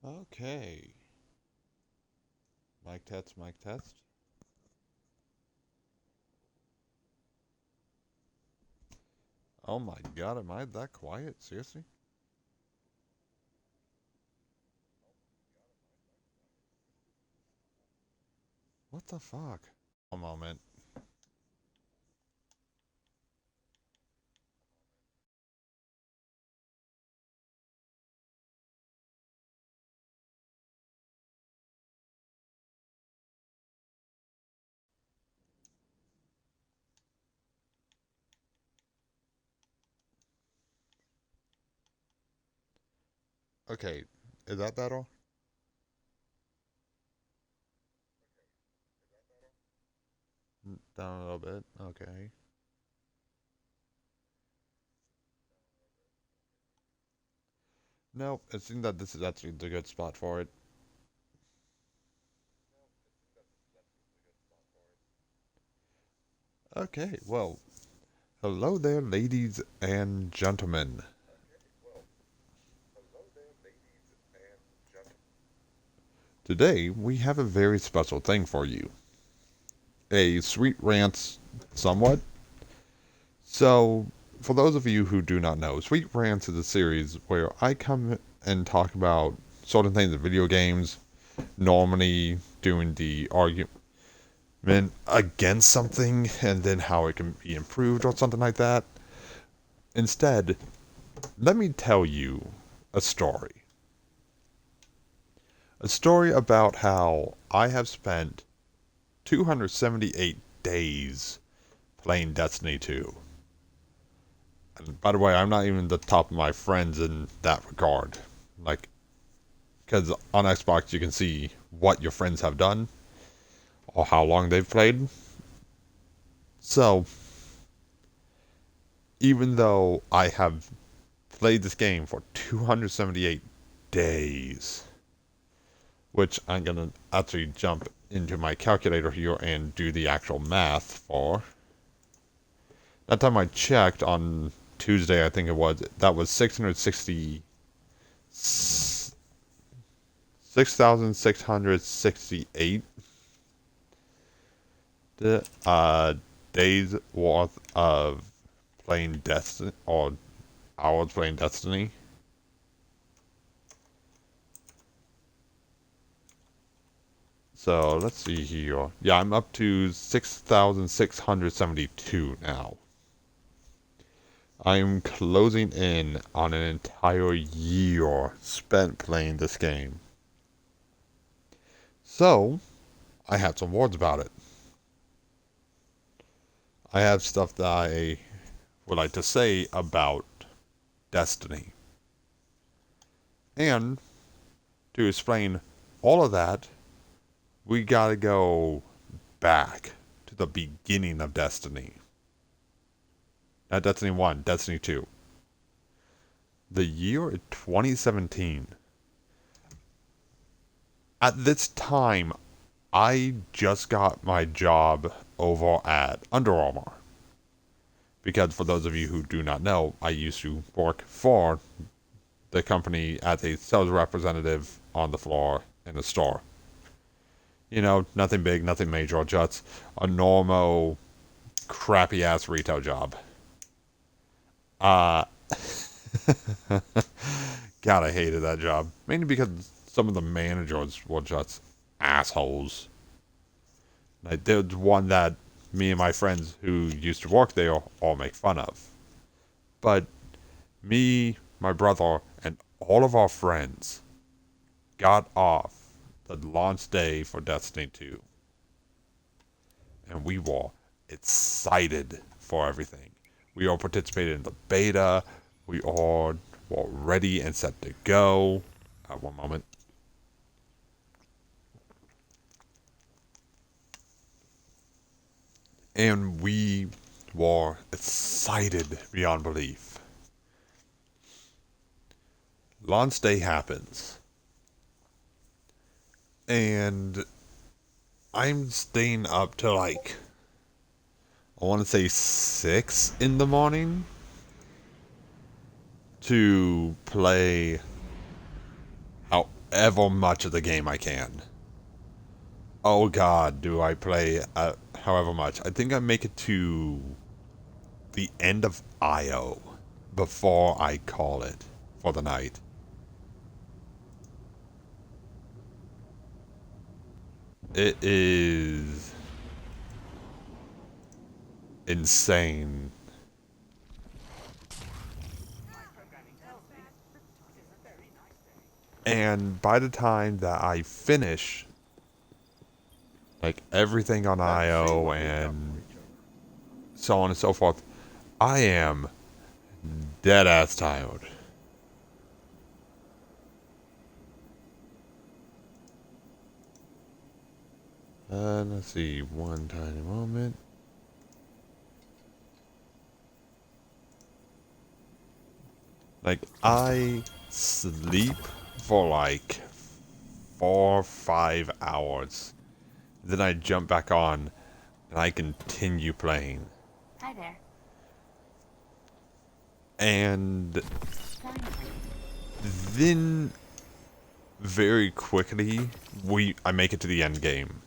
Okay. Mic test, mic test. Oh my god, am I that quiet? Seriously? What the fuck? A moment. Okay, is that better? Down a little bit. Okay. Nope, it seems that this is actually the good spot for it. Okay, well, hello there, ladies and gentlemen. Today, we have a very special thing for you. A sweet rants somewhat. So, for those of you who do not know, Sweet Rants is a series where I come and talk about certain things in video games, normally doing the argument against something and then how it can be improved or something like that. Instead, let me tell you a story. A story about how I have spent 278 days playing Destiny 2. And by the way, I'm not even the top of my friends in that regard. Like, because on Xbox you can see what your friends have done or how long they've played. So, even though I have played this game for 278 days, which I'm gonna actually jump into my calculator here and do the actual math for. That time I checked on Tuesday, I think it was, that was 668 days worth of playing Destiny, or hours playing Destiny. So let's see here. Yeah, I'm up to 6,672 now. I'm closing in on an entire year spent playing this game. So, I have some words about it. I have stuff that I would like to say about Destiny. And to explain all of that, we gotta go back to the beginning of Destiny. Not Destiny 1, Destiny 2. The year 2017. At this time, I just got my job over at Under Armour. Because for those of you who do not know, I used to work for the company as a sales representative on the floor in the store. You know, nothing big, nothing major, just a normal crappy ass retail job. Uh God, I hated that job. Mainly because some of the managers were just assholes. Like, there's one that me and my friends who used to work there all make fun of. But me, my brother, and all of our friends got off the launch day for Destiny 2. And we were excited for everything. We all participated in the beta. We all were ready and set to go. One moment. And we were excited beyond belief. Launch day happens. And I'm staying up till like, I want to say 6 in the morning to play. How however much of the game I can. Oh god, do I play however much. I think I make it to the end of IO before I call it for the night. It is insane. And by the time that I finish, like everything on IO and so on and so forth, I am dead ass tired. Let's see, one tiny moment. Like, I sleep for like 4 or 5 hours. Then I jump back on and I continue playing. Hi there. And then very quickly I make it to the end game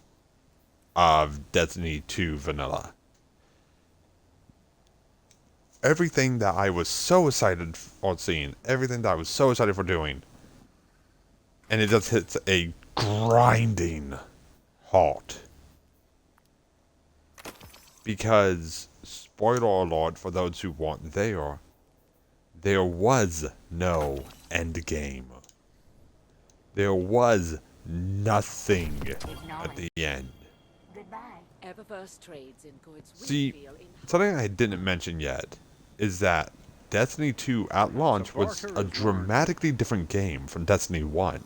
of Destiny 2 Vanilla. Everything that I was so excited for seeing, everything that I was so excited for doing, and it just hits a grinding halt. Because, spoiler alert for those who weren't there was no end game. There was nothing at the end. See, something I didn't mention yet is that Destiny 2 at launch was a dramatically different game from Destiny 1.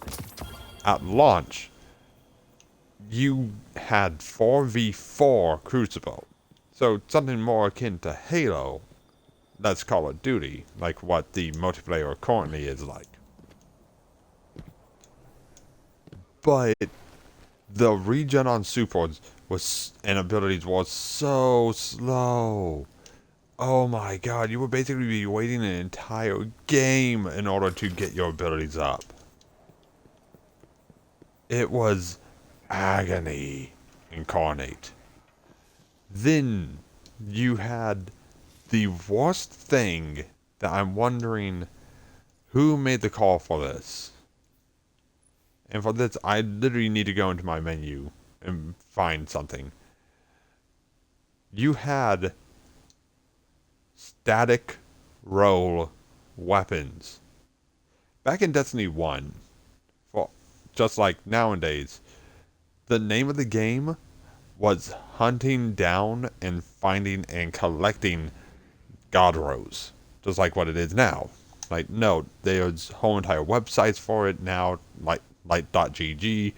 At launch, you had 4v4 Crucible. So something more akin to Halo, that's Call of Duty, like what the multiplayer currently is like. But the regen on supers and abilities was so slow. Oh my god, you would basically be waiting an entire game in order to get your abilities up. It was agony incarnate. Then you had the worst thing that I'm wondering who made the call for this. And for this, I literally need to go into my menu and find something. You had static roll weapons. Back in Destiny 1, for just like nowadays, the name of the game was hunting down and finding and collecting God Rose. Just like what it is now. Like, no, there's whole entire websites for it now, like light.gg.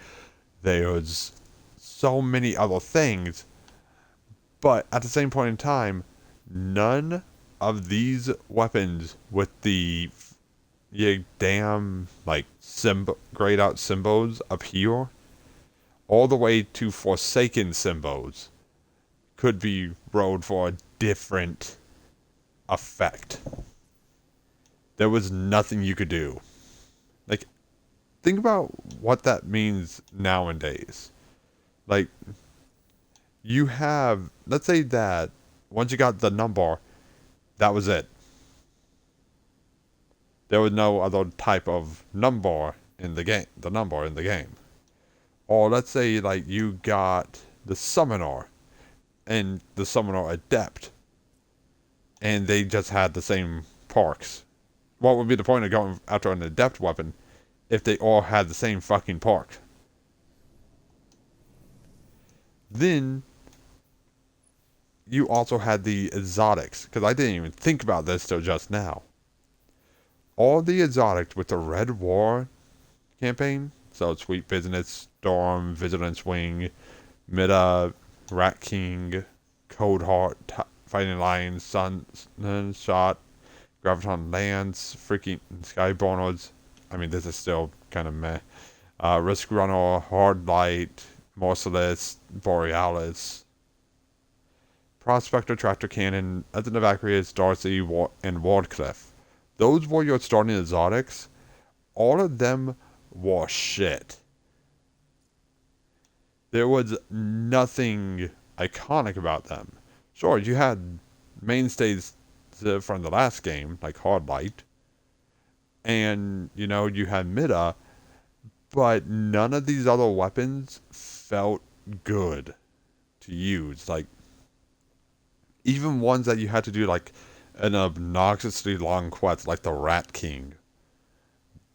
There's so many other things. But at the same point in time, none of these weapons with the damn, like, grayed out symbols up here, all the way to Forsaken symbols, could be rolled for a different effect. There was nothing you could do. Like, think about what that means nowadays. Like, you have, let's say that once you got the number, that was it. There was no other type of number in the game. Or let's say like you got the summoner and the summoner adept, and they just had the same perks. What would be the point of going after an adept weapon if they all had the same fucking perk? Then you also had the exotics, because I didn't even think about this till just now. All the exotics with the Red War campaign, so Sweet Business, Storm, Vigilance Wing, Mida, Rat King, Cold Heart, Fighting Lions, Shot, Graviton Lance, freaking Skyborners. I mean, this is still kind of meh. Risk Runner, Hard Light, Merciless, Borealis, Prospector, Tractor Cannon, Ethan Evacuates, Darcy, and Wardcliff. Those were your starting exotics. All of them was shit. There was nothing iconic about them. Sure, you had mainstays from the last game, like Hard Light, and, you know, you had Mida, but none of these other weapons felt good to use. Like, even ones that you had to do, like, an obnoxiously long quest, like the Rat King,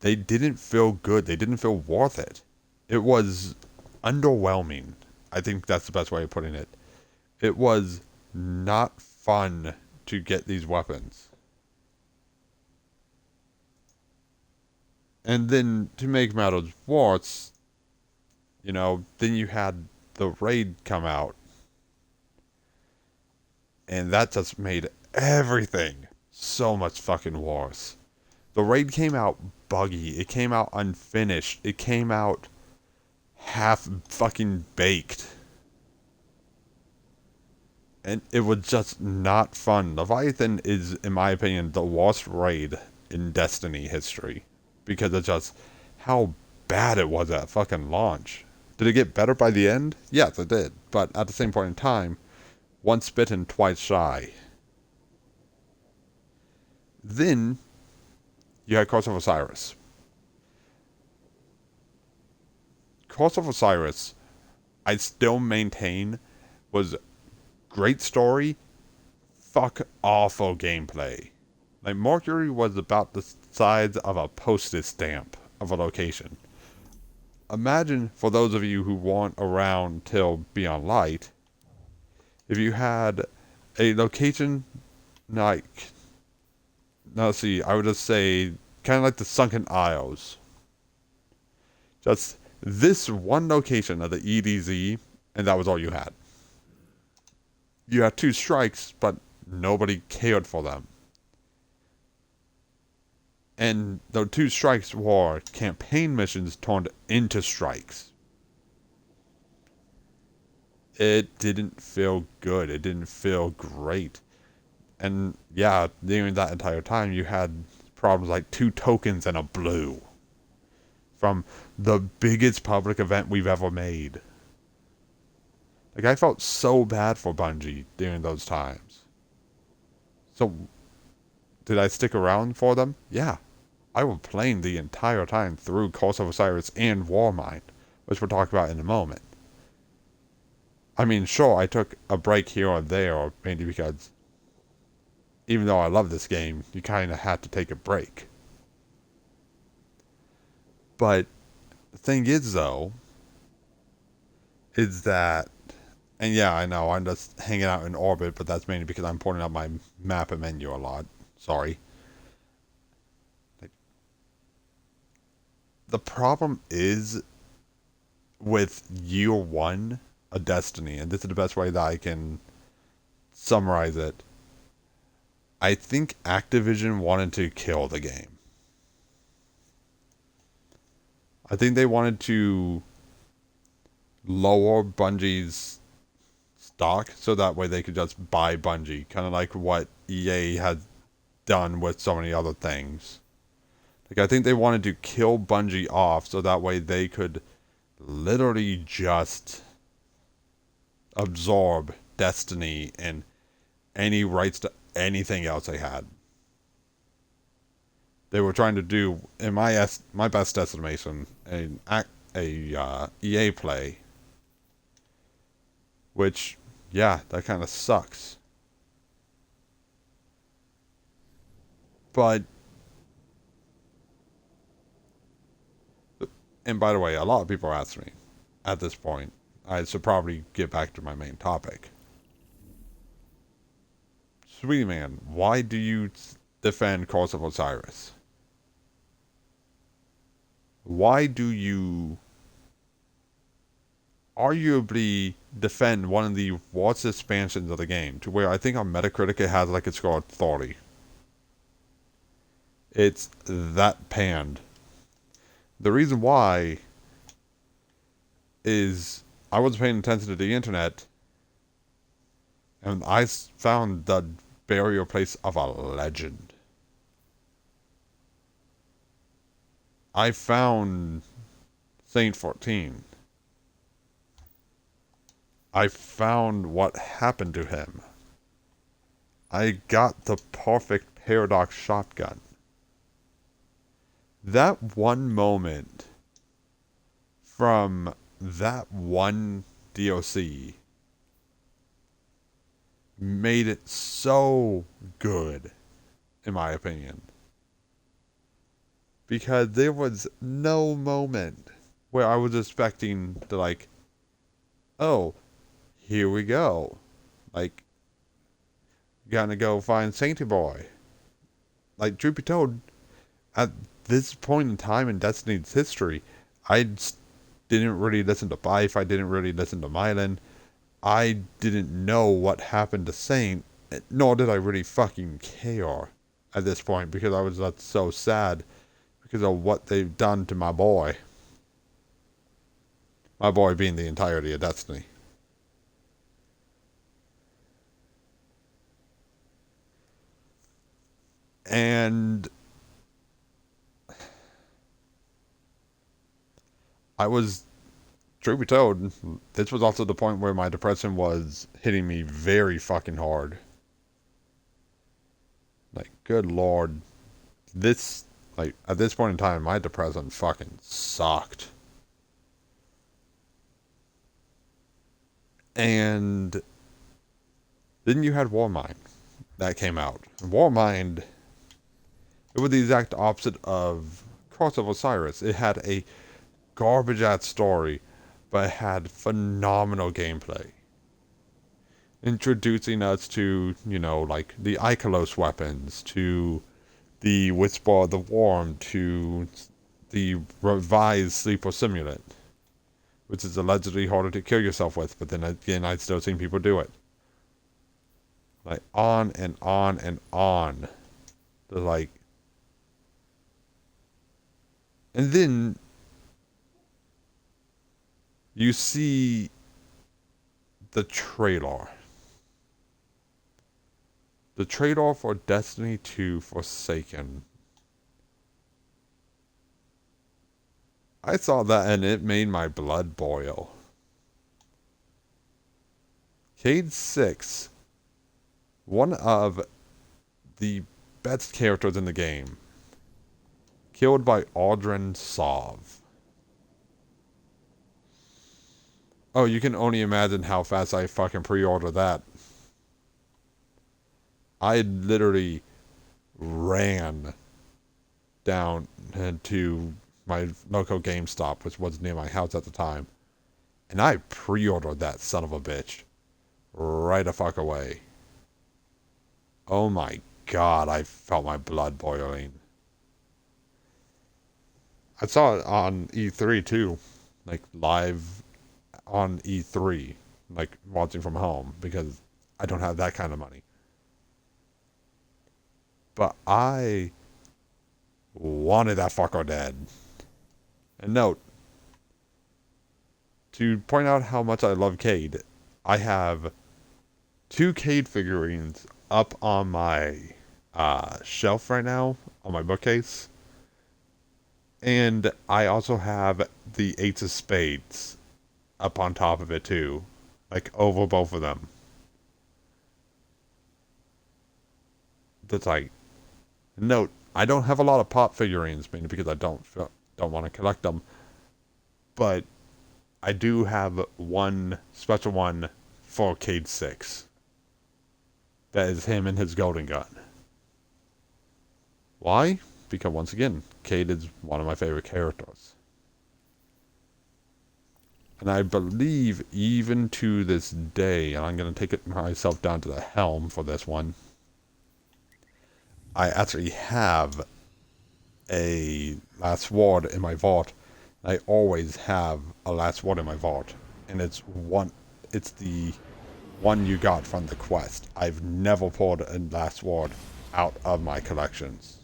they didn't feel good. They didn't feel worth it. It was underwhelming. I think that's the best way of putting it. It was not fun to get these weapons. And then to make matters worse, you know, then you had the raid come out. And that just made everything so much fucking worse. The raid came out buggy. It came out unfinished. It came out half fucking baked. And it was just not fun. Leviathan is, in my opinion, the worst raid in Destiny history. Because of just how bad it was at fucking launch. Did it get better by the end? Yes, it did. But at the same point in time, once bitten, twice shy. Then, you had Curse of Osiris. Curse of Osiris, I still maintain, was great story, fuck awful gameplay. Like, Mercury was about the size of a postage stamp of a location. Imagine, for those of you who weren't around till Beyond Light, if you had a location like, now let's see, I would just say, kind of like the Sunken Isles. Just this one location of the EDZ, and that was all you had. You had 2 strikes, but nobody cared for them. And the 2 strikes were campaign missions turned into strikes. It didn't feel good. It didn't feel great. And yeah, during that entire time, you had problems like 2 tokens and a blue. From the biggest public event we've ever made. Like, I felt so bad for Bungie during those times. So, did I stick around for them? Yeah. I was playing the entire time through Curse of Osiris and Warmind, which we'll talk about in a moment. I mean, sure, I took a break here or there, mainly because even though I love this game, you kind of had to take a break. But the thing is, though, is that, and yeah, I know, I'm just hanging out in orbit, but that's mainly because I'm pointing out my map and menu a lot. Sorry. The problem is with year 1 of Destiny, and this is the best way that I can summarize it. I think Activision wanted to kill the game. I think they wanted to lower Bungie's stock so that way they could just buy Bungie, kind of like what EA had done with so many other things. Like, I think they wanted to kill Bungie off so that way they could literally just absorb Destiny and any rights to anything else they had. They were trying to do, in my best estimation, a EA play, which, yeah, that kind of sucks. But, and by the way, a lot of people ask me at this point, I should probably get back to my main topic. Sweetie man, why do you defend Curse of Osiris? Why do you arguably defend one of the worst expansions of the game, to where I think on Metacritic it has like a score of 30? It's that panned. The reason why is I was paying attention to the internet, and I found the burial place of a legend. I found Saint 14. I found what happened to him. I got the perfect paradox shotgun. That one moment from that one DOC made it so good, in my opinion. Because there was no moment where I was expecting to, like, oh, here we go. Like, gonna go find Sainty Boy. Like, truth be told, at this point in time in Destiny's history, I didn't really listen to Bife, I didn't really listen to Mylan. I didn't know what happened to Saint, nor did I really fucking care at this point, because I was just so sad because of what they've done to my boy. My boy being the entirety of Destiny. And I was, truth be told, this was also the point where my depression was hitting me very fucking hard. Like, good lord. This, like, at this point in time, my depression fucking sucked. And then you had Warmind that came out. Warmind, it was the exact opposite of Cross of Osiris. It had a garbage-ass story, but it had phenomenal gameplay. Introducing us to, you know, like, the Ikelos weapons, to the Whisper of the Worm, to the revised Sleeper Simulant, which is allegedly harder to kill yourself with, but then again, I've still seen people do it. Like, on and on and on. They're like... And then... you see... the trailer. The trailer for Destiny 2 Forsaken. I saw that and it made my blood boil. Cade 6, one of the best characters in the game, killed by Aldrin Sov. Oh, you can only imagine how fast I fucking pre-ordered that. I literally ran down to my local GameStop, which was near my house at the time, and I pre-ordered that son of a bitch right the fuck away. Oh my god, I felt my blood boiling. I saw it on E3 too, like live on E3, like watching from home, because I don't have that kind of money. But I wanted that fucker dead. And note, to point out how much I love Cade, I have 2 Cade figurines up on my shelf right now, on my bookcase. And I also have the Ace of Spades up on top of it too. Like, over both of them. That's like... Note, I don't have a lot of pop figurines, mainly because I don't want to collect them. But I do have one special one for Cade 6. That is him and his golden gun. Why? Because once again, Cade is one of my favorite characters. And I believe even to this day, and I'm going to take it myself down to the helm for this one, I actually have a Last Word in my vault. I always have a Last Word in my vault. And it's the one you got from the quest. I've never pulled a Last Word out of my collections.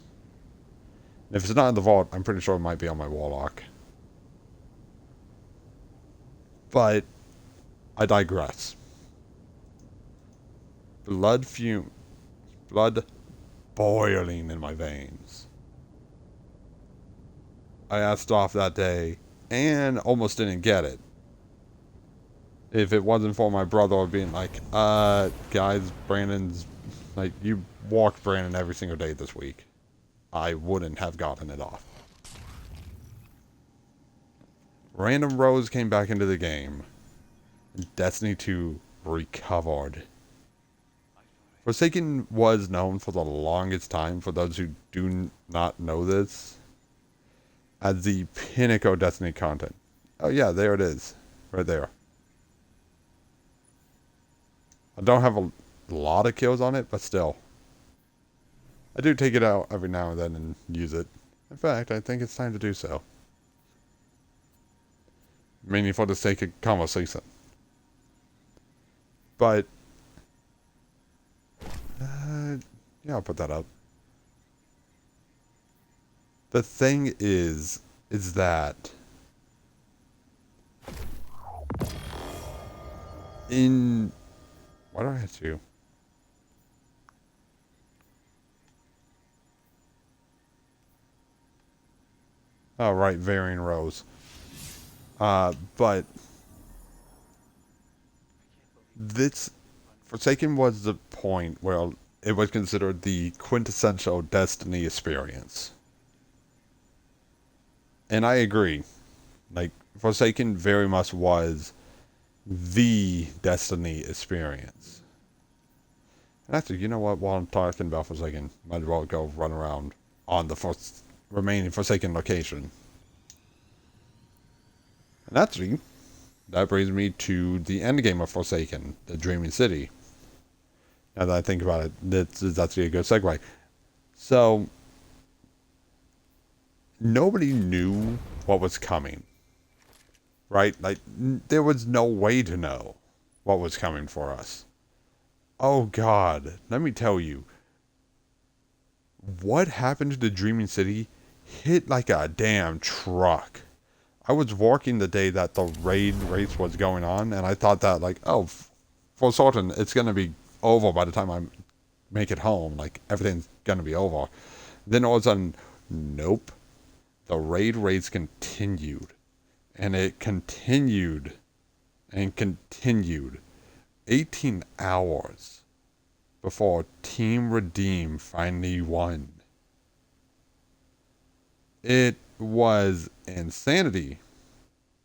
And if it's not in the vault, I'm pretty sure it might be on my Warlock. But I digress. Blood boiling in my veins. I asked off that day, and almost didn't get it. If it wasn't for my brother being like, guys, Brandon's, like, you walked Brandon every single day this week, I wouldn't have gotten it off. Random Rose came back into the game, and Destiny 2 recovered. Forsaken was known for the longest time, for those who do not know this, as the pinnacle Destiny content. Oh yeah, there it is. Right there. I don't have a lot of kills on it, but still. I do take it out every now and then and use it. In fact, I think it's time to do so. Mainly for the sake of conversation. But, yeah, I'll put that up. The thing is that in, why do I have to? Oh, right, varying rows. But this Forsaken was the point where it was considered the quintessential Destiny experience. And I agree. Like, Forsaken very much was the Destiny experience. And actually, you know what? While I'm talking about Forsaken, might as well go run around on the remaining Forsaken location. And actually, that brings me to the end game of Forsaken, the Dreaming City. Now that I think about it, that's actually a good segue. So, nobody knew what was coming. Right? Like, there was no way to know what was coming for us. Oh God, let me tell you. What happened to the Dreaming City hit like a damn truck. I was walking the day that the raid race was going on, and I thought that, like, oh, for certain, it's going to be over by the time I make it home. Like, everything's going to be over. Then all of a sudden, nope. The raid race continued. And it continued. And continued. 18 hours before Team Redeem finally won. It was insanity.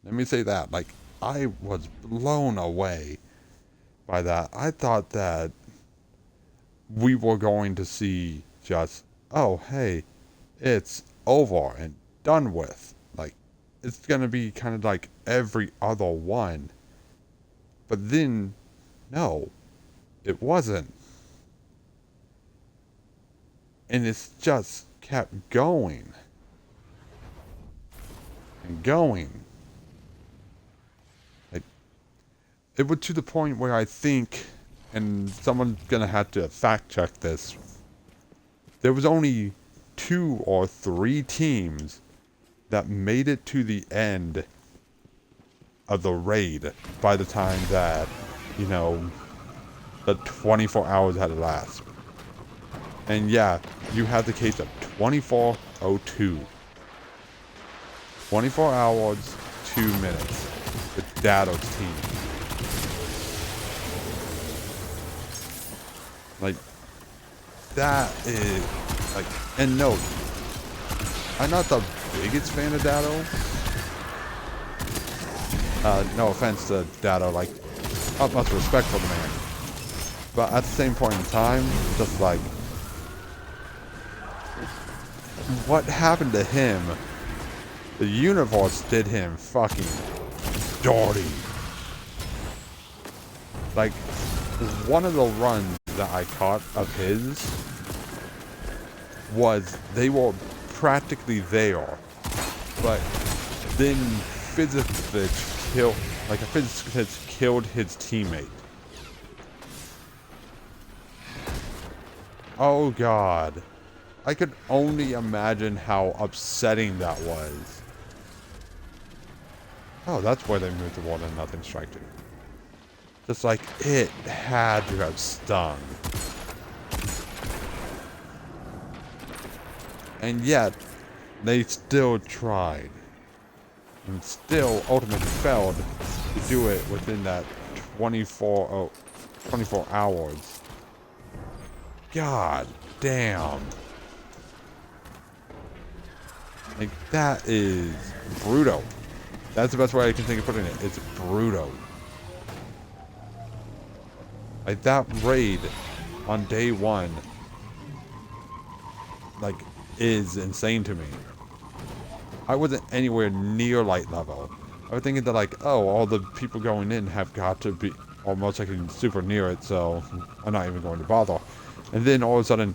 Let me say that. Like, I was blown away by that. I thought that we were going to see just, oh, hey, it's over and done with. Like, it's going to be kind of like every other one. But then, no, it wasn't. And it's just kept going. And going. Like, it was to the point where I think, and someone's gonna have to fact check this, there was only 2 or 3 teams that made it to the end of the raid by the time that, you know, the 24 hours had elapsed. And yeah, you have the case of 24:02. 24 hours, 2 minutes. With Dado's team. Like, that is, like, and no, I'm not the biggest fan of Dado. No offense to Dado, like, utmost respect for the man. But at the same point in time, just like, what happened to him? The universe did him fucking dirty. Like, one of the runs that I caught of his was they were practically there, but then physicist killed, like a physicist killed his teammate. Oh God. I could only imagine how upsetting that was. Oh, that's why they moved the water and nothing strike to. Just like, it had to have stung. And yet, they still tried. and still ultimately failed to do it within that 24 hours. God damn. Like, that is brutal. That's the best way I can think of putting it. It's brutal. Like, that raid on day one, like, is insane to me. I wasn't anywhere near light level. I was thinking that, like, oh, all the people going in have got to be almost like super near it, so I'm not even going to bother. And then all of a sudden,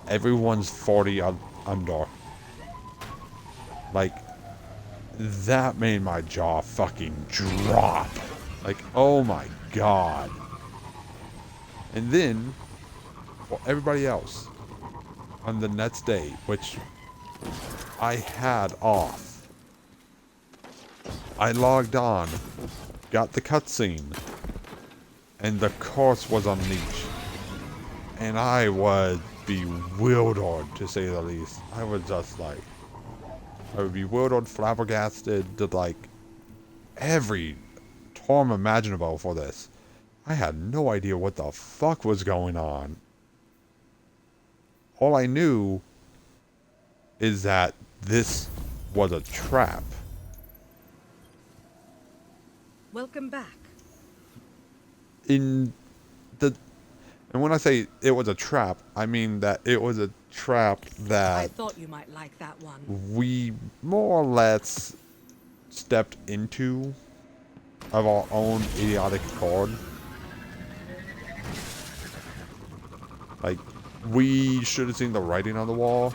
everyone's 40 under. Like, that made my jaw fucking drop. Like, oh my god. And then, for everybody else, on the next day, which I had off, I logged on, got the cutscene, and the course was unleashed. And I was bewildered, to say the least. I was just like, I was bewildered, flabbergasted, to like every term imaginable for this. I had no idea what the fuck was going on. All I knew is that this was a trap. Welcome back. And when I say it was a trap, I mean that it was a trap that I thought you might like that one. we more or less stepped into of our own idiotic accord. Like, we should have seen the writing on the wall,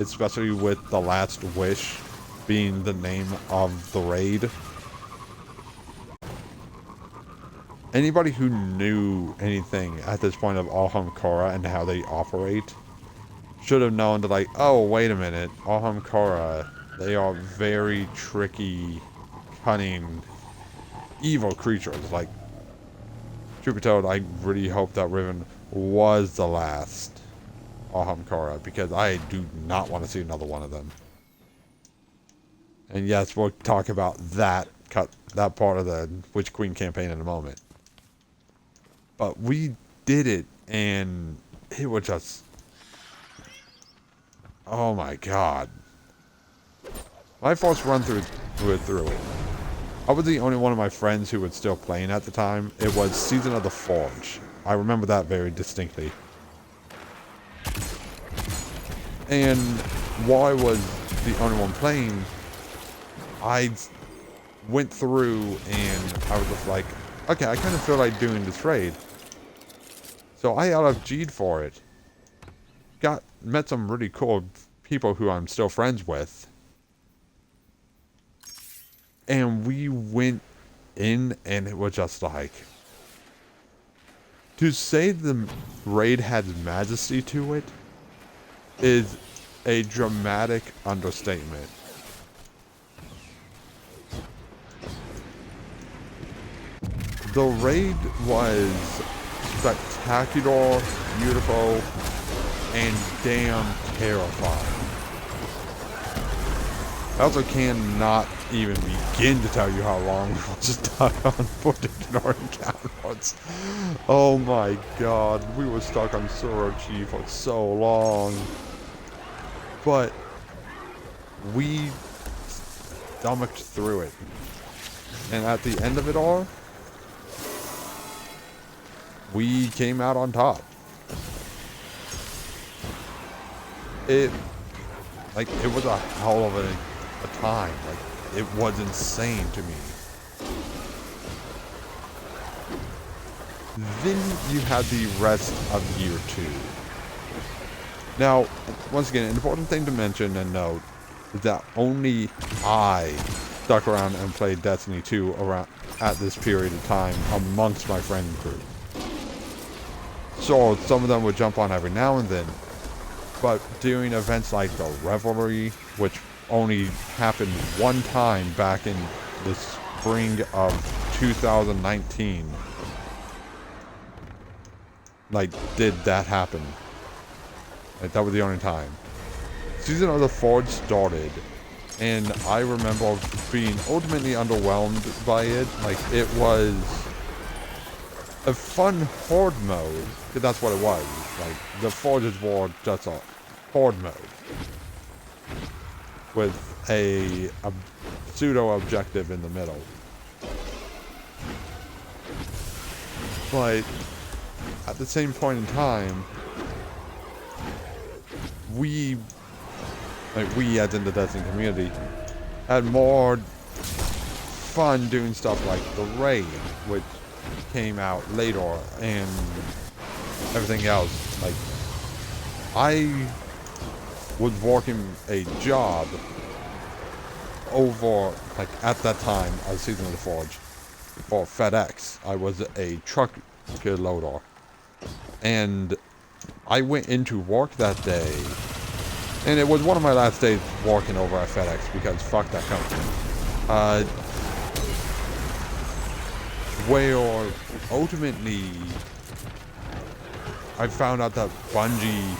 especially with the last wish being the name of the raid. Anybody who knew anything at this point of Aham Korra and how they operate should have known that, like, oh, wait a minute, Aham Korra, they are very tricky, cunning, evil creatures. Like, truth be told, I really hope that Riven was the last Aham Korra, because I do not want to see another one of them. And yes, we'll talk about that part of the Witch Queen campaign in a moment. But we did it, and it was just, oh my god. My first run through it, I was the only one of my friends who was still playing at the time. It was Season of the Forge. I remember that very distinctly. And while I was the only one playing, I went through and I was just like, okay, I kind of feel like doing this raid. So I LFG'd for it. Met some really cool people who I'm still friends with. And we went in and it was just like, to say the raid had majesty to it is a dramatic understatement. The raid was spectacular, beautiful, and damn terrifying. I also cannot even begin to tell you how long we were stuck on particular encounters. Oh my god, we were stuck on Sorochi for so long. But we stomached through it. And at the end of it all, we came out on top. It was a hell of a time. Like, it was insane to me. Then you had the rest of year 2. Now, once again, an important thing to mention and note is that only I stuck around and played Destiny 2 around at this period of time amongst my friend group. So some of them would jump on every now and then, but during events like the Revelry, which only happened one time back in the spring of 2019, like, did that happen. Like, that was the only time. Season of the Forge started And I remember being ultimately underwhelmed by it. Like, it was a fun horde mode, because that's what it was. Like, the Forges were just a horde mode with a pseudo-objective in the middle. But at the same point in time, we as in the Destiny community, had more fun doing stuff like the raid, which came out later, and everything else. Like, I was working a job over, like, at that time, of Season of the Forge, for FedEx. I was a truck loader. And I went into work that day, and it was one of my last days working over at FedEx, because fuck that company. Where ultimately I found out that Bungie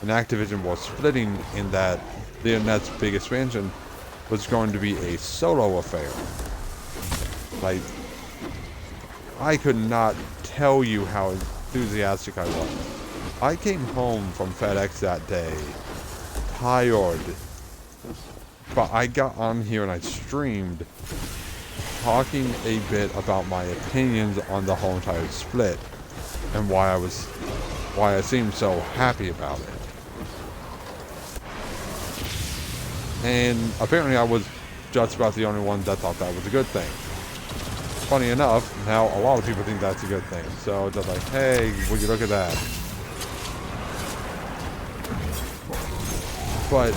and Activision was splitting, in that their next big expansion was going to be a solo affair. Like, I could not tell you how enthusiastic I was. I came home from FedEx that day tired, but I got on here and I streamed talking a bit about my opinions on the whole entire split and why I seemed so happy about it. And apparently I was just about the only one that thought that was a good thing. Funny enough, now a lot of people think that's a good thing. So they're like, hey, would you look at that? But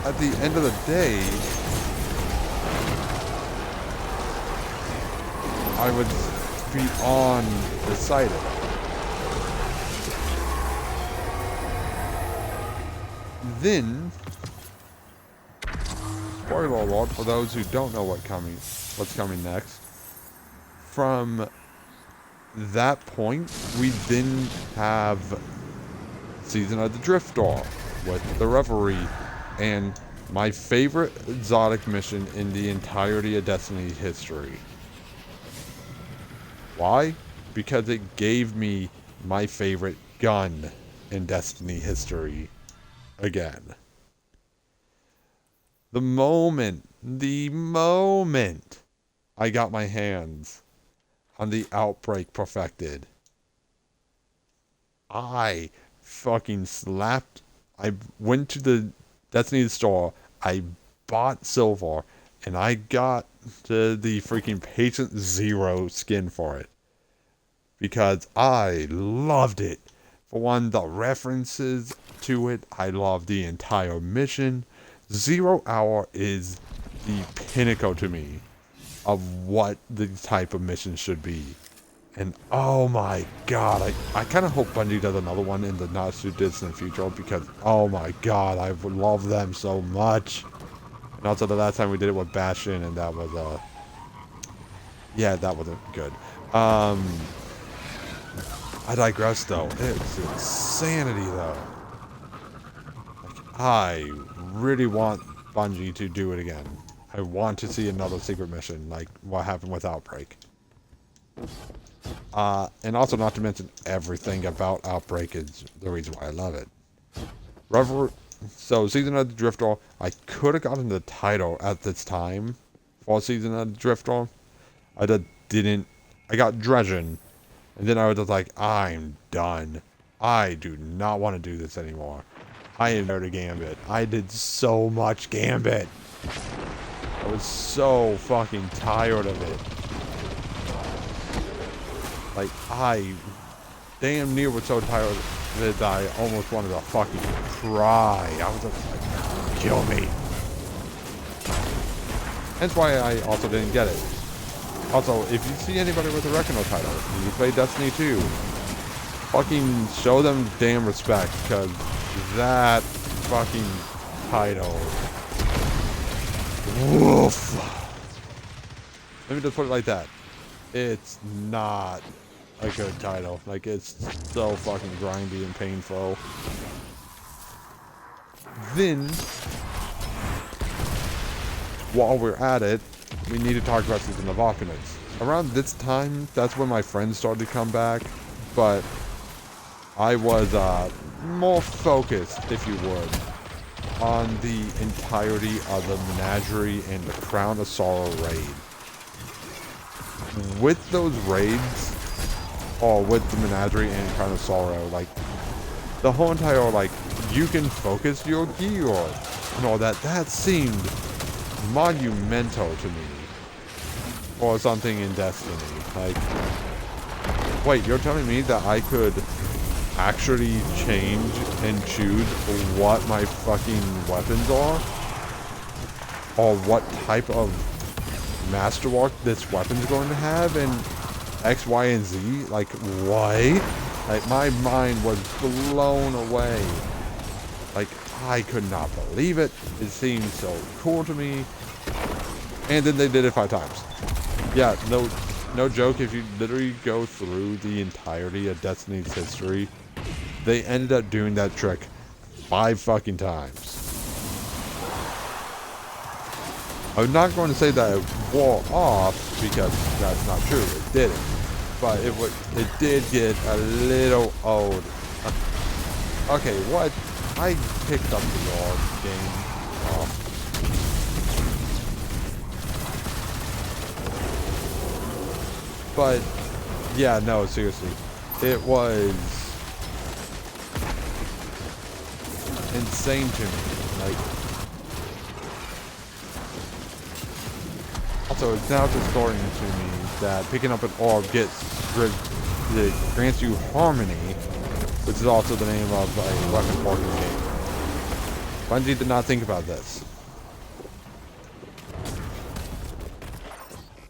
at the end of the day, I was beyond excited. Then, spoiler alert for those who don't know what's coming next. From that point, we then have Season of the Drifter with the Reverie, and my favorite exotic mission in the entirety of Destiny history. Why? Because it gave me my favorite gun in Destiny history again. The moment I got my hands on the Outbreak Perfected, I fucking slapped. I went to the Destiny store, I bought silver, and I got the freaking Patient Zero skin for it. Because I loved it. For one, the references to it, I love the entire mission. 0 Hour is the pinnacle to me of what the type of mission should be. And oh my god, I kind of hope Bungie does another one in the not too distant future, because oh my god, I would love them so much. And also the last time we did it with Bastion, and that was yeah, that wasn't good. I digress though. It's insanity though. Like, I really want Bungie to do it again. I want to see another secret mission like what happened with Outbreak. And also not to mention everything about Outbreak is the reason why I love it. So Season of the Drifter, I could have gotten the title at this time for Season of the Drifter. I just didn't. I got Dredgen, and then I was just like, I'm done. I do not want to do this anymore. I am tired of Gambit. I did so much Gambit. I was so fucking tired of it. Like, I damn near was so tired of it that I almost wanted to fucking cry. I was just like, kill me. Hence why I also didn't get it. Also, if you see anybody with a Reckoner title, you play Destiny 2, fucking show them damn respect, because that fucking title. Woof. Let me just put it like that. It's not a good title. Like, it's so fucking grindy and painful. Then, while we're at it, we need to talk about Season of Opulence. Around this time, that's when my friends started to come back, but I was more focused, if you would, on the entirety of the Menagerie and the Crown of Sorrow raid. With those raids, or with the Menagerie and Crown of Sorrow, like, the whole entire, like, you can focus your gear and all that, that seemed monumental to me. Or something in Destiny. Like, wait, you're telling me that I could actually change and choose what my fucking weapons are? Or what type of masterwork this weapon's going to have in X, Y, and Z? Like, what? Like, my mind was blown away. Like, I could not believe it. It seemed so cool to me. And then they did it 5 times. Yeah, no joke, if you literally go through the entirety of Destiny's history, they ended up doing that trick 5 fucking times. I'm not going to say that it wore off, because that's not true, it didn't. But it did get a little old. Okay, what? I picked up the old game. But, yeah, no, seriously. It was insane to me. Like, also, it's now just starting to me that picking up an orb grants you harmony, which is also the name of a weapon fork in the game. Bungie did not think about this.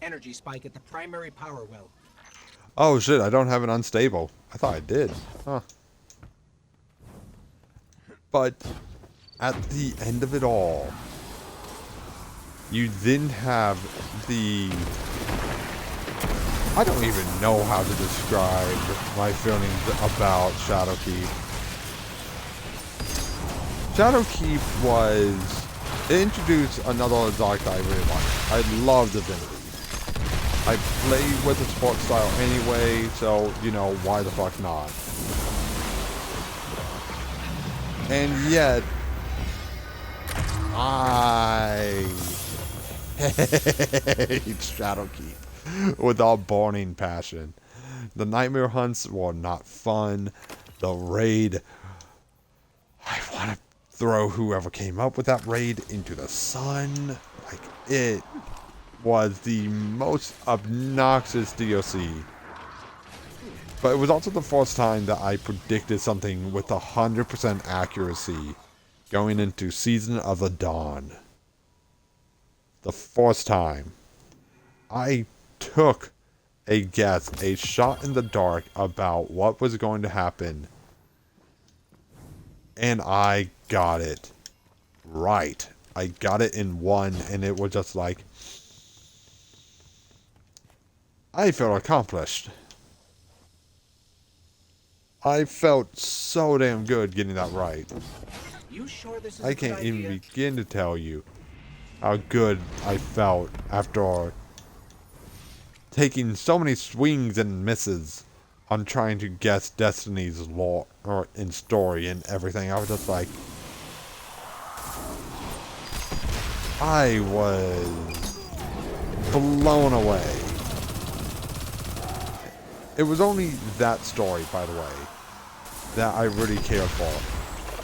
Energy spike at the primary power well. Oh shit, I don't have an unstable. I thought I did. Huh. But at the end of it all, you then have the... I don't even know how to describe my feelings about Shadowkeep. Shadowkeep was... It introduced another exotic that I really liked. I love Divinity. I play with the support style anyway, so, you know, why the fuck not? And yet, I hate Shadowkeep with all burning passion. The nightmare hunts were not fun. The raid, I want to throw whoever came up with that raid into the sun. Like, it was the most obnoxious DLC. But it was also the first time that I predicted something with 100% accuracy going into Season of the Dawn. The first time. I took a guess, a shot in the dark about what was going to happen. And I got it right. I got it in one, and it was just like... I felt accomplished. I felt so damn good getting that right. You sure this is I a good can't even idea? begin to tell you how good I felt after taking so many swings and misses on trying to guess Destiny's lore and story and everything. I was just like, I was blown away. It was only that story, by the way, that I really cared for.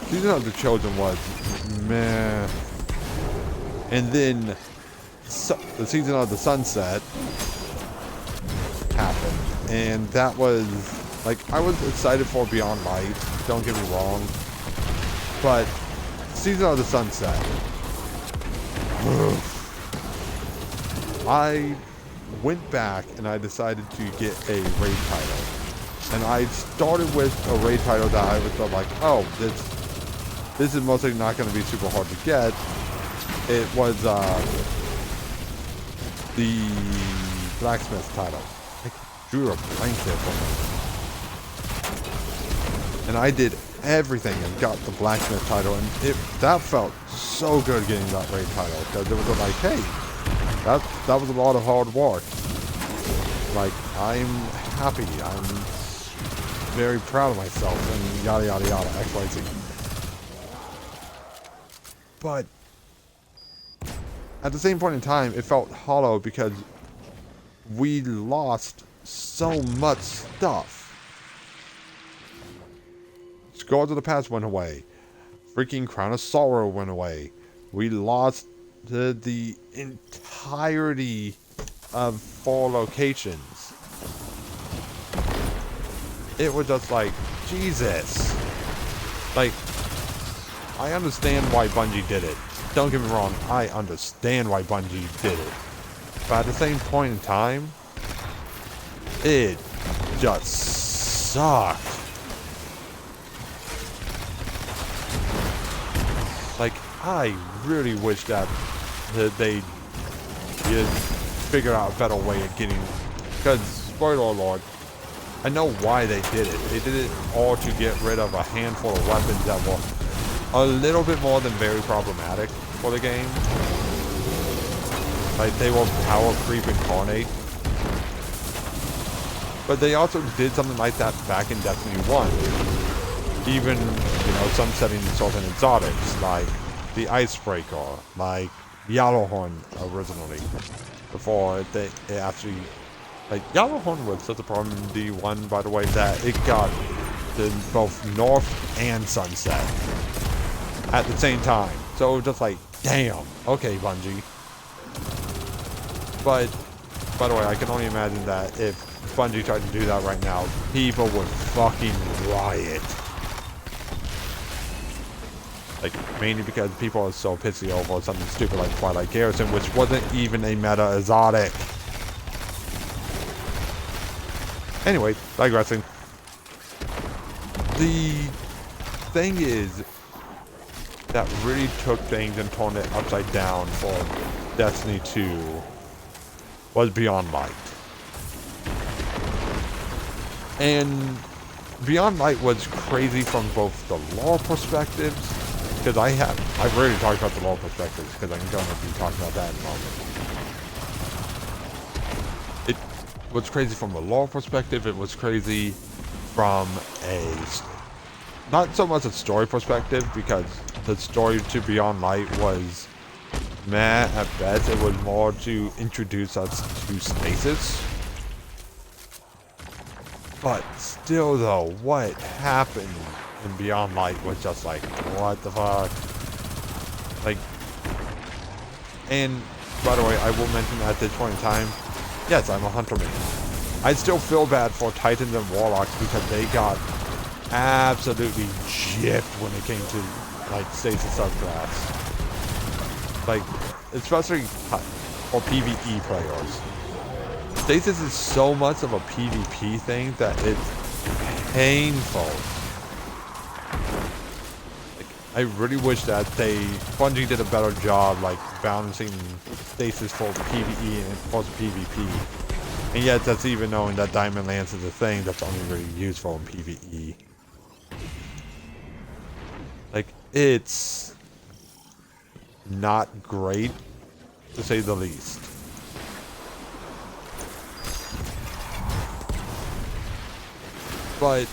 Season of the Chosen was meh. And then the Season of the Sunset happened. And that was, like, I was excited for Beyond Light, don't get me wrong. But Season of the Sunset, I went back and I decided to get a raid title. And I started with a raid title that I was like, oh, this is mostly not going to be super hard to get. It was the blacksmith title. I drew a blank there for me. And I did everything and got the blacksmith title, and that felt so good getting that raid title, because it was like, hey, that was a lot of hard work. Like, I'm happy, I'm very proud of myself, and yada yada yada, XYZ. But at the same point in time, it felt hollow because we lost so much stuff. Scars of the Past went away. Freaking Crown of Sorrow went away. We lost the entirety of 4 locations. It was just like, Jesus. Like, I understand why Bungie did it. Don't get me wrong, I understand why Bungie did it. But at the same point in time, it just sucked. Like, I really wish that they did figure out a better way of getting... Because, spoiler alert, I know why they did it. They did it all to get rid of a handful of weapons that were a little bit more than very problematic for the game. Like, they will power creep incarnate. But they also did something like that back in Destiny 1. Even, sunsetting certain exotics, like the Icebreaker, like Yellowhorn originally. Before it actually... Like, Yellowhorn was such a problem in D1, by the way, that it got to both North and Sunset at the same time. So it was just like, damn, okay, Bungie. But, by the way, I can only imagine that if Bungie tried to do that right now, people would fucking riot. Like, mainly because people are so pissy over something stupid like Twilight Garrison, which wasn't even a meta exotic. Anyway, digressing. The thing is that really took things and turned it upside down for Destiny 2 was Beyond Light. And Beyond Light was crazy from both the lore perspectives, because I've already talked about the lore perspectives, because I'm going to be talking about that in a moment. It was crazy from a lore perspective, it was crazy from not so much a story perspective, because the story to Beyond Light was meh at best. It was more to introduce us to Stasis. But still though, what happened in Beyond Light was just like, what the fuck? Like, and by the way, I will mention at this point in time, yes, I'm a Hunterman. I still feel bad for Titans and Warlocks because they got absolutely gypped when it came to, like, Stasis subclass. Like, especially for PvE players. Stasis is so much of a PvP thing that it's painful. Like, I really wish that Bungie did a better job, like, balancing Stasis for PvE and for PvP. And yet, that's even knowing that Diamond Lance is a thing that's only really useful in PvE. Like, it's not great, to say the least. But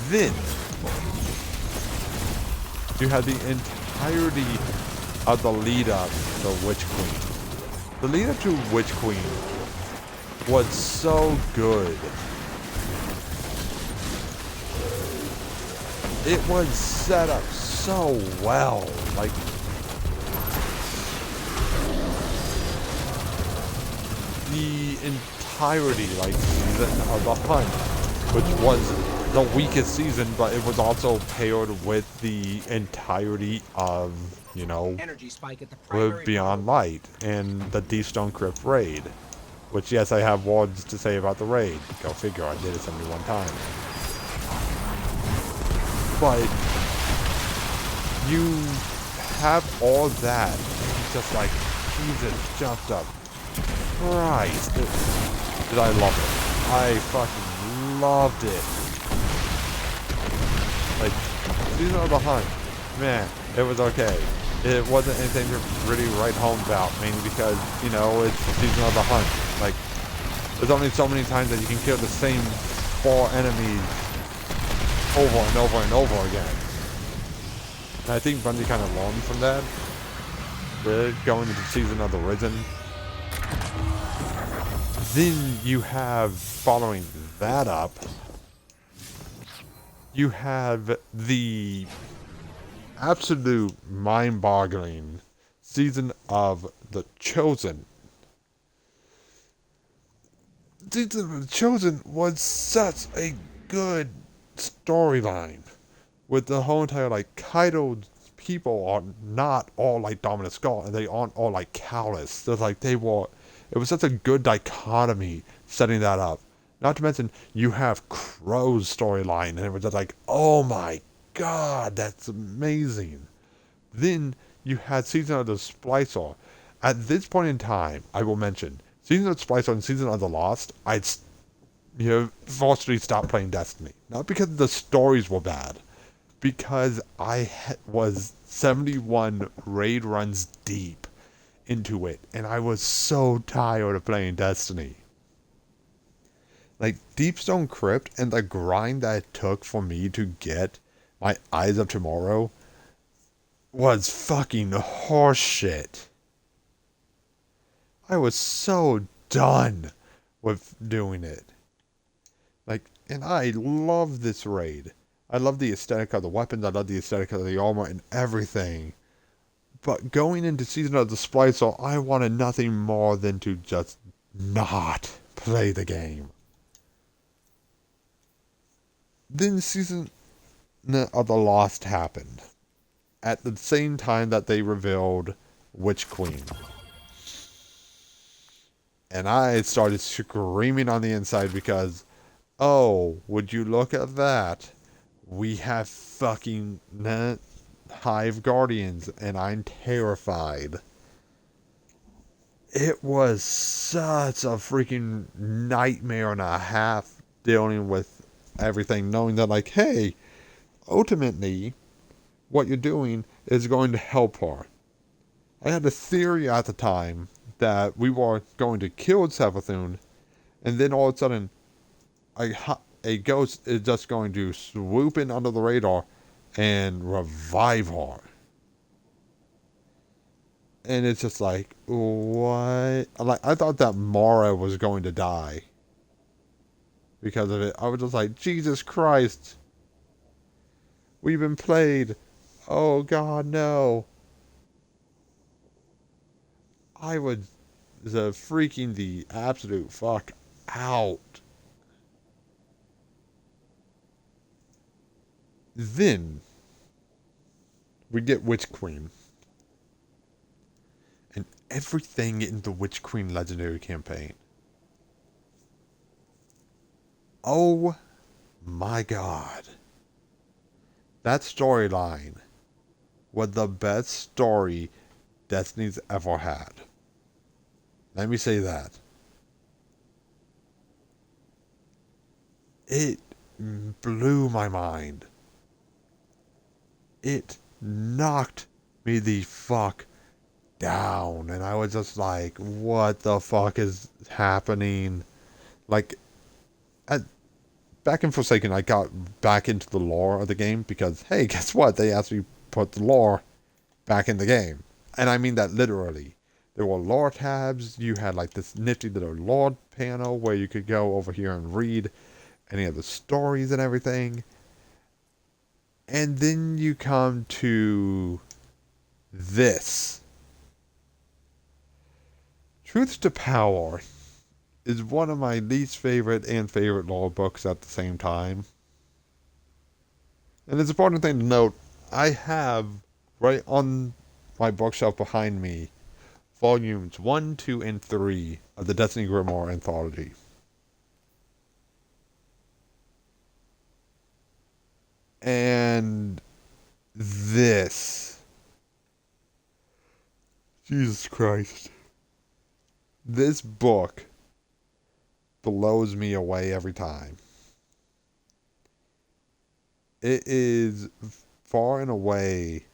then you have the entirety of the lead up to Witch Queen. The lead up to Witch Queen was so good. It was set up so well. Like, the entirety, like, season of the hunt, which was the weakest season, but it was also paired with the entirety of, Energy spike at the primary Beyond Light and the D-Stone Crypt raid. Which, yes, I have words to say about the raid. Go figure, I did it 71 times. But you have all that, and it's just like, Jesus, jumped up. Christ. Did I love it. I fucking loved it. Like, Season of the Hunt, man, it was okay. It wasn't anything to really write home about, mainly because, you know, it's Season of the Hunt. Like, there's only so many times that you can kill the same 4 enemies over and over and over again. And I think Bungie kind of learned from that. They're going into Season of the Risen. Then you have, following that up, you have the absolute mind-boggling Season of the Chosen. Season of the Chosen was such a good storyline. With the whole entire, like, Kaido's people are not all like Dominus Skull, and they aren't all like callous. So, like, it was such a good dichotomy setting that up. Not to mention, you have Crow's storyline, and it was just like, oh my god, that's amazing. Then you had Season of the Splicer. At this point in time, I will mention, Season of the Splicer and Season of the Lost, fortunately stopped playing Destiny. Not because the stories were bad, because I was 71 raid runs deep into it, and I was so tired of playing Destiny. Like, Deepstone Crypt and the grind that it took for me to get my Eyes of Tomorrow was fucking horseshit. I was so done with doing it. Like, and I love this raid. I love the aesthetic of the weapons, I love the aesthetic of the armor and everything. But going into Season of the Splicer, I wanted nothing more than to just not play the game. Then Season of the Lost happened. At the same time that they revealed Witch Queen. And I started screaming on the inside because, oh, would you look at that? We have fucking Hive Guardians, and I'm terrified. It was such a freaking nightmare and a half dealing with everything, knowing that, like, hey, ultimately, what you're doing is going to help her. I had a theory at the time that we were going to kill Savathun, and then all of a sudden, a ghost is just going to swoop in under the radar and revive her. And it's just like, what? Like, I thought that Mara was going to die because of it. I was just like, Jesus Christ. We've been played. Oh God, no. I was freaking the absolute fuck out. Then we get Witch Queen. And everything in the Witch Queen Legendary campaign. Oh my god. That storyline was the best story Destiny's ever had. Let me say that. It blew my mind. It knocked me the fuck down. And I was just like, what the fuck is happening? Like, back in Forsaken, I got back into the lore of the game because, hey, guess what? They actually put the lore back in the game. And I mean that literally. There were lore tabs. You had like this nifty little lore panel where you could go over here and read any of the stories and everything. And then you come to this. Truth to Power is one of my least favorite and favorite lore books at the same time. And it's an important thing to note, I have right on my bookshelf behind me volumes 1, 2, and 3 of the Destiny Grimoire Anthology. And this. Jesus Christ. This book blows me away every time. It is far and away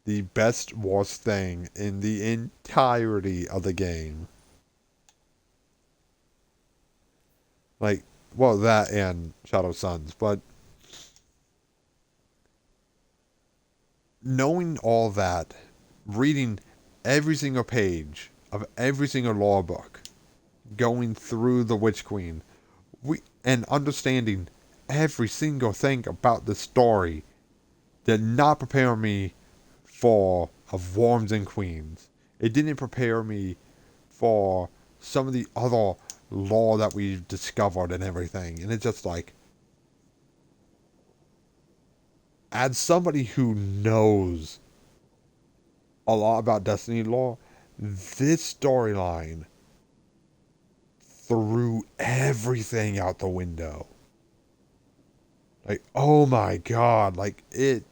the best worst thing in the entirety of the game. Like, well, that and Shadow Sons, but knowing all that, reading every single page of every single law book, going through the Witch Queen, and understanding every single thing about the story did not prepare me for of Worms and Queens. It didn't prepare me for some of the other lore that we've discovered and everything. And it's just like, as somebody who knows a lot about Destiny lore, this storyline threw everything out the window. Like, oh my god, like it.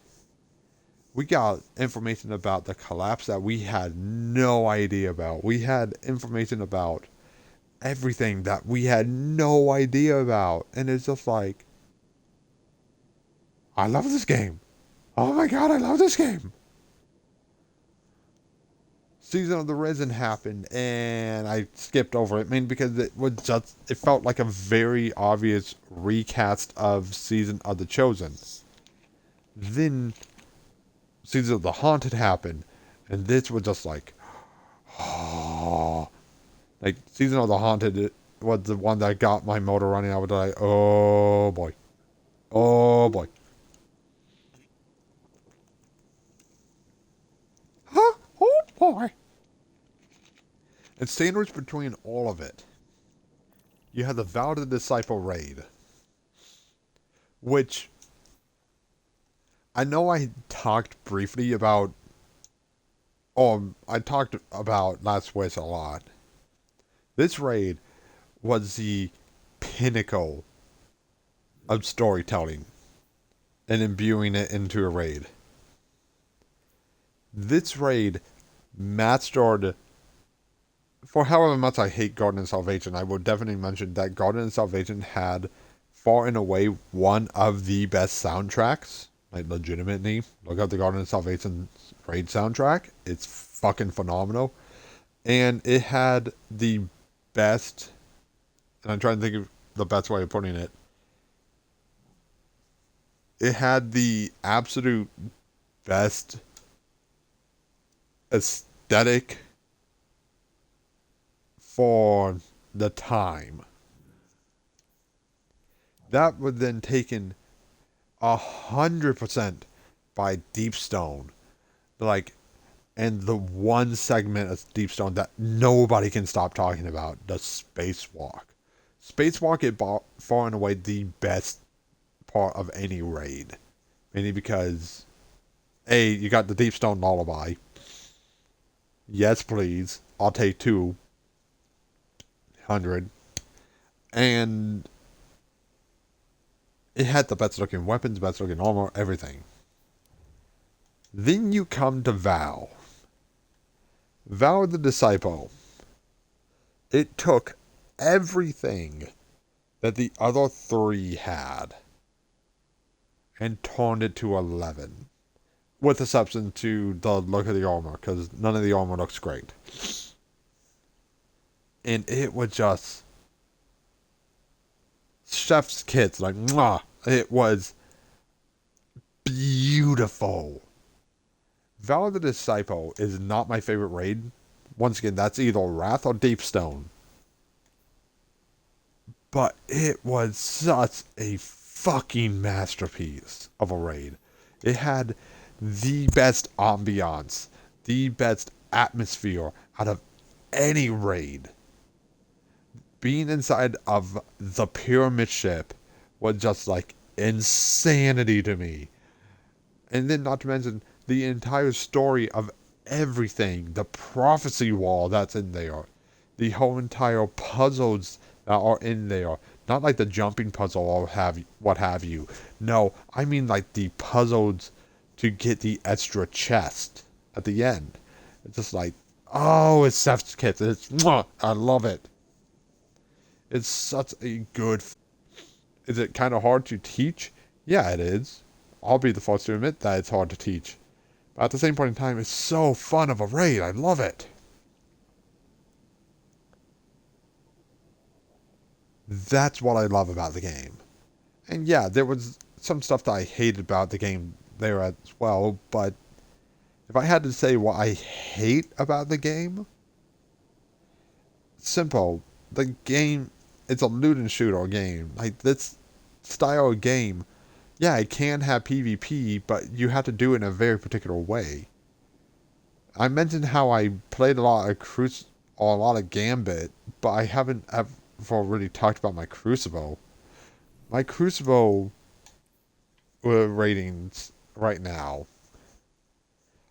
We got information about the collapse that we had no idea about. We had information about everything that we had no idea about. And it's just like, I love this game. Oh my god, I love this game. Season of the Risen happened and I skipped over it. I mean, because it felt like a very obvious recast of Season of the Chosen. Then Season of the Haunted happened, and this was just like, oh. Like, Season of the Haunted was the one that got my motor running. I was like, oh boy. Oh boy. Huh? Oh boy. And sandwiched between all of it, you had the Vow of the Disciple raid. Which, I know I talked briefly about, I talked about Last Wish a lot. This raid was the pinnacle of storytelling and imbuing it into a raid. This raid mastered, for however much I hate Garden of Salvation, I will definitely mention that Garden of Salvation had far and away one of the best soundtracks. Like, legitimately, look up the Garden of Salvation raid soundtrack. It's fucking phenomenal. And it had the best, and I'm trying to think of the best way of putting it. It had the absolute best aesthetic for the time. That was then taken 100% by Deepstone. Like, and the one segment of Deepstone that nobody can stop talking about, the Spacewalk. Spacewalk is far and away the best part of any raid. Mainly because, A, you got the Deepstone Lullaby. Yes, please. I'll take 200. And it had the best looking weapons, best looking armor, everything. Then you come to Vow. Vow of the Disciple. It took everything that the other three had and turned it to 11. With exception to the look of the armor, because none of the armor looks great. And it was just chef's kiss, like, mwah. It was beautiful. Vow of the Disciple is not my favorite raid. Once again, that's either Wrath or Deepstone. But it was such a fucking masterpiece of a raid. It had the best ambiance, the best atmosphere out of any raid. Being inside of the pyramid ship was just like insanity to me. And then not to mention the entire story of everything, the prophecy wall that's in there, the whole entire puzzles that are in there. Not like the jumping puzzle or what have you. No, I mean like the puzzles to get the extra chest at the end. It's just like, oh, it's Chef's Kiss. It's, mwah, I love it. It's such a good. Is it kind of hard to teach? Yeah, it is. I'll be the first to admit that it's hard to teach. But at the same point in time, it's so fun of a raid. I love it. That's what I love about the game. And yeah, there was some stuff that I hated about the game there as well, but if I had to say what I hate about the game, simple. The game, it's a loot and shooter game. Like, this style of game, yeah, it can have PvP, but you have to do it in a very particular way. I mentioned how I played a lot of or a lot of Gambit, but I haven't ever really talked about my Crucible. My Crucible ratings right now,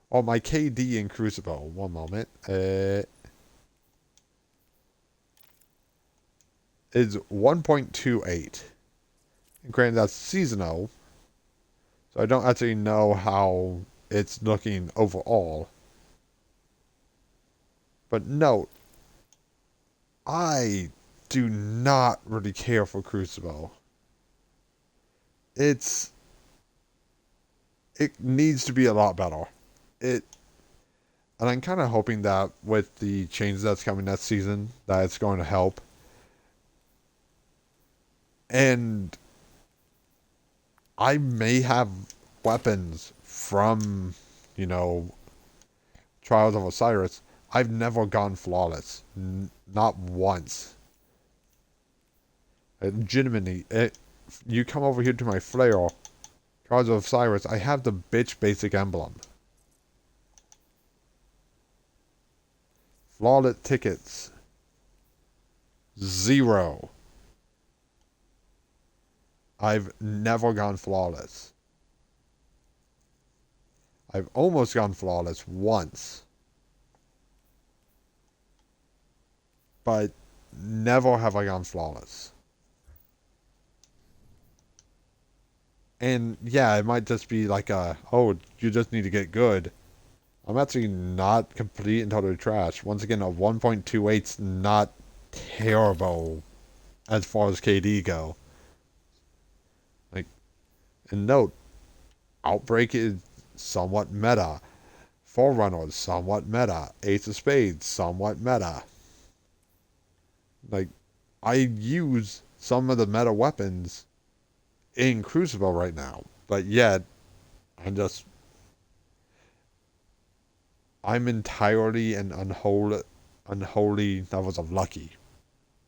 or my KD in Crucible. One moment. Is 1.28. Granted, that's seasonal, so I don't actually know how it's looking overall. But note, I do not really care for Crucible. It needs to be a lot better. It and I'm kind of hoping that with the changes that's coming next season, that it's going to help. And I may have weapons from, you know, Trials of Osiris. I've never gone flawless. Not once. Legitimately, you come over here to my flare, Trials of Osiris, I have the bitch basic emblem. Flawless tickets. 0. I've never gone flawless. I've almost gone flawless once. But never have I gone flawless. And yeah, it might just be like oh, you just need to get good. I'm actually not complete and totally trash. Once again, a 1.28's not terrible as far as KD go. Like, and note, Outbreak is somewhat meta. Forerunner is somewhat meta. Ace of Spades, somewhat meta. Like, I use some of the meta weapons in Crucible right now, but yet, I'm entirely and unholy levels of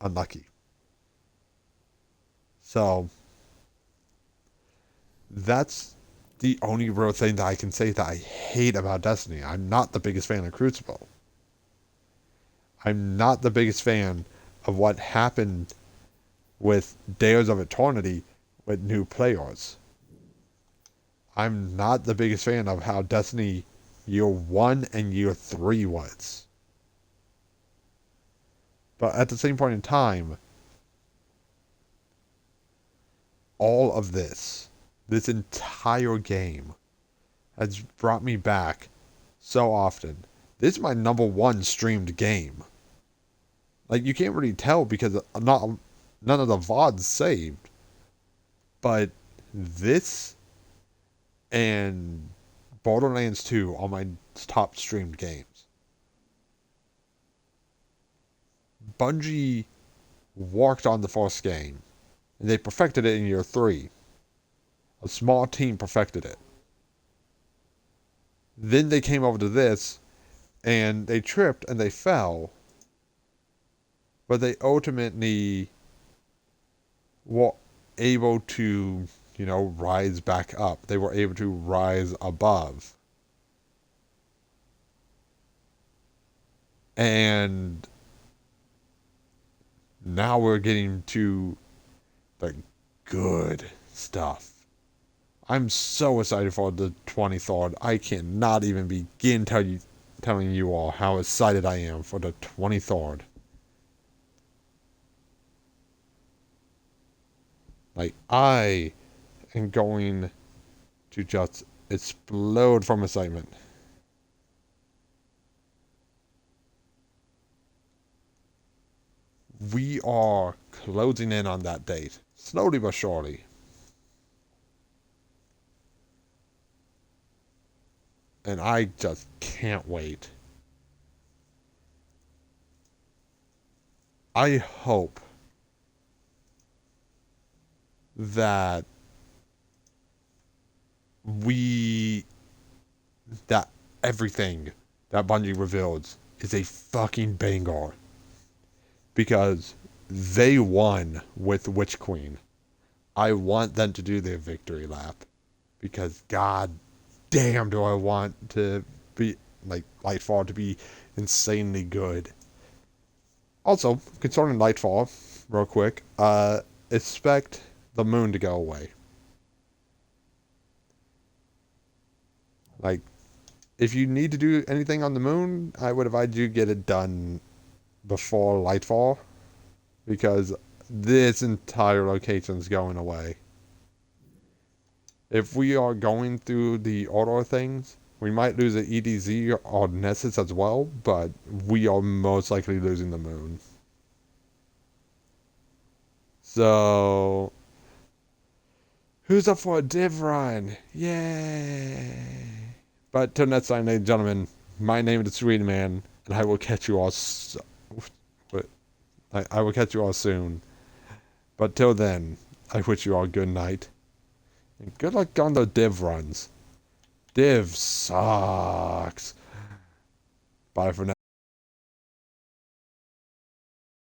unlucky. So, that's the only real thing that I can say that I hate about Destiny. I'm not the biggest fan of Crucible. I'm not the biggest fan of what happened with Days of Eternity with new players. I'm not the biggest fan of how Destiny Year 1 and Year 3 was. But at the same point in time, all of this entire game, has brought me back so often. This is my #1 streamed game. Like, you can't really tell because none of the VODs saved. But this and Borderlands 2 are my top streamed games. Bungie worked on the first game, and they perfected it in Year 3. A small team perfected it. Then they came over to this, and they tripped and they fell, but they ultimately were able to, rise back up. They were able to rise above. And now we're getting to the good stuff. I'm so excited for the 23rd. I cannot even begin telling you all how excited I am for the 23rd. Like, I am going to just explode from excitement. We are closing in on that date, slowly but surely. And I just can't wait. I hope that we that everything that Bungie reveals is a fucking banger. Because they won with Witch Queen. I want them to do their victory lap. Because god damn do I want to be like Lightfall to be insanely good. Also, concerning Lightfall, real quick, expect the moon to go away. Like, if you need to do anything on the moon, I would advise you get it done before Lightfall, because this entire location is going away. If we are going through the order of things, we might lose an EDZ or Nessus as well, but we are most likely losing the moon. So, who's up for a div run? Yay! But till next time, ladies and gentlemen, my name is Sweet Man, and I will catch you all. I will catch you all soon. But till then, I wish you all good night. And good luck on the div runs. Div sucks. Bye for now.